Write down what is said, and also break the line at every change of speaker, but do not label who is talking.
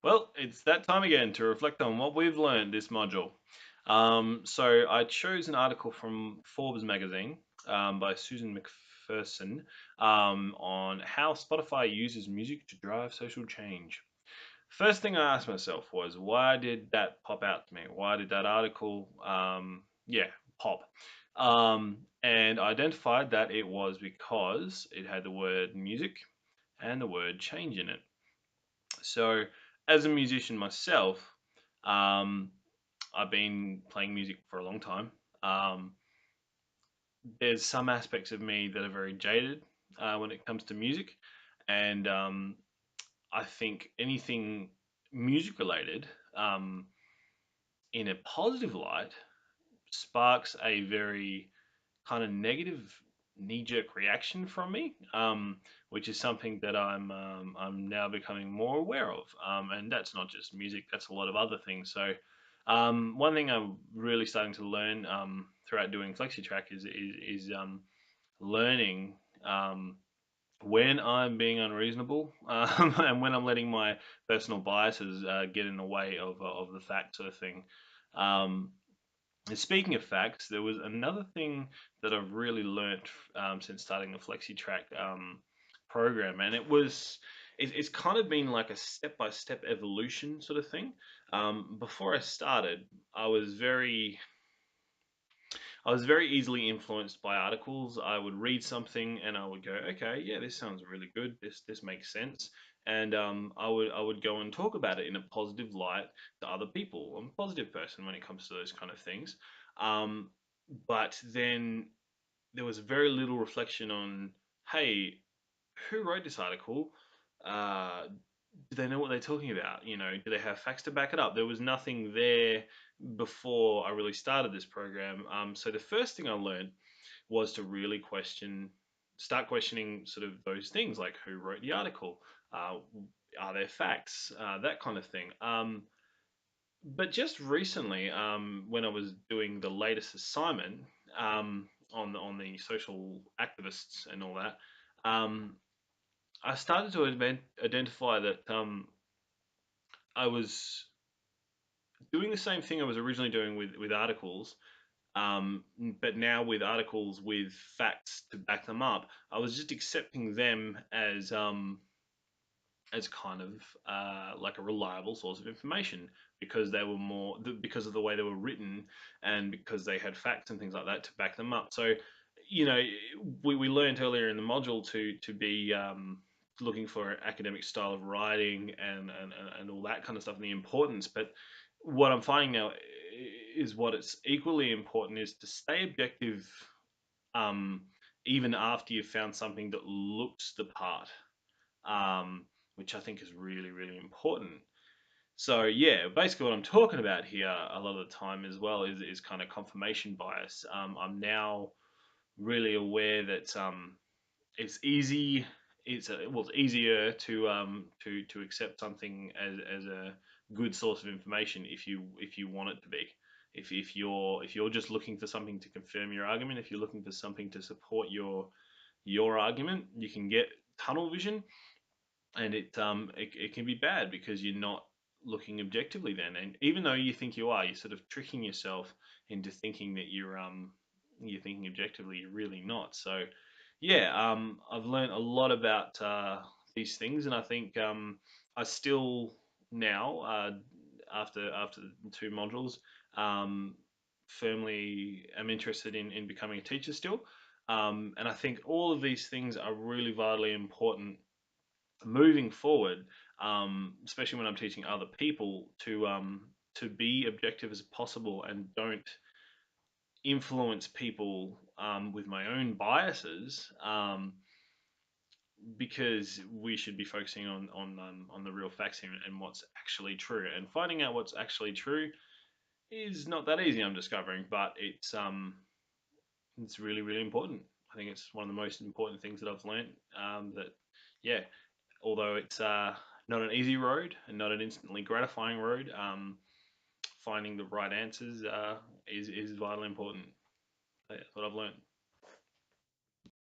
Well, it's that time again to reflect on what we've learned this module. So I chose an article from Forbes magazine by Susan McPherson on how Spotify uses music to drive social change. First thing I asked myself was, why did that pop out to me? Why did that article, pop? And I identified that it was because it had the word music and the word change in it. So, as a musician myself, um, I've been playing music for a long time. Um, there's some aspects of me that are very jaded when it comes to music, and I think anything music related um, in a positive light sparks a very kind of negative knee-jerk reaction from me, which is something that I'm now becoming more aware of, and that's not just music; that's a lot of other things. So, one thing I'm really starting to learn throughout doing FlexiTrack is learning when I'm being unreasonable and when I'm letting my personal biases get in the way of the fact sort of thing. Um, and speaking of facts, there was another thing that I've really learnt since starting the FlexiTrack program, and it's kind of been like a step by step evolution sort of thing. Before I started, I was very I was very easily influenced by articles. I would read something and I would go, okay, yeah, this sounds really good. This makes sense, and I would go and talk about it in a positive light to other people. I'm a positive person when it comes to those kind of things, um, but then there was very little reflection on, hey, who wrote this article? Uh, do they know what they're talking about? Do they have facts to back it up? There was nothing there before I really started this program. So the first thing I learned was to really start questioning sort of those things like who wrote the article, uh, are there facts, that kind of thing. But just recently, when I was doing the latest assignment on the social activists and all that, um, I started to identify that I was doing the same thing I was originally doing with articles, but now with articles with facts to back them up. I was just accepting them as kind of like a reliable source of information because they were because of the way they were written and because they had facts and things like that to back them up. So, you know, we learned earlier in the module to be looking for academic style of writing and all that kind of stuff and the importance. But what I'm finding now is what it's equally important is to stay objective, um, even after you've found something that looks the part, um, which I think is really, really important. So yeah, basically what I'm talking about here a lot of the time as well is kind of confirmation bias. I'm now really aware that it's easy, it's easier to accept something as a good source of information if you want it to be. If you're just looking for something to confirm your argument, if you're looking for something to support your argument, you can get tunnel vision, and it can be bad because you're not looking objectively then, and even though you think you are, you're sort of tricking yourself into thinking that you're thinking objectively. You're really not. So yeah, I've learned a lot about these things, and I think I still now, after the two modules, um, firmly am interested in becoming a teacher still, and I think all of these things are really vitally important moving forward, especially when I'm teaching other people to be objective as possible and don't influence people with my own biases, because we should be focusing on the real facts here and what's actually true. And finding out what's actually true is not that easy, I'm discovering, but it's really really important. I think it's one of the most important things that I've learned. That yeah, although it's not an easy road and not an instantly gratifying road, finding the right answers is vitally important. That's what I've learned.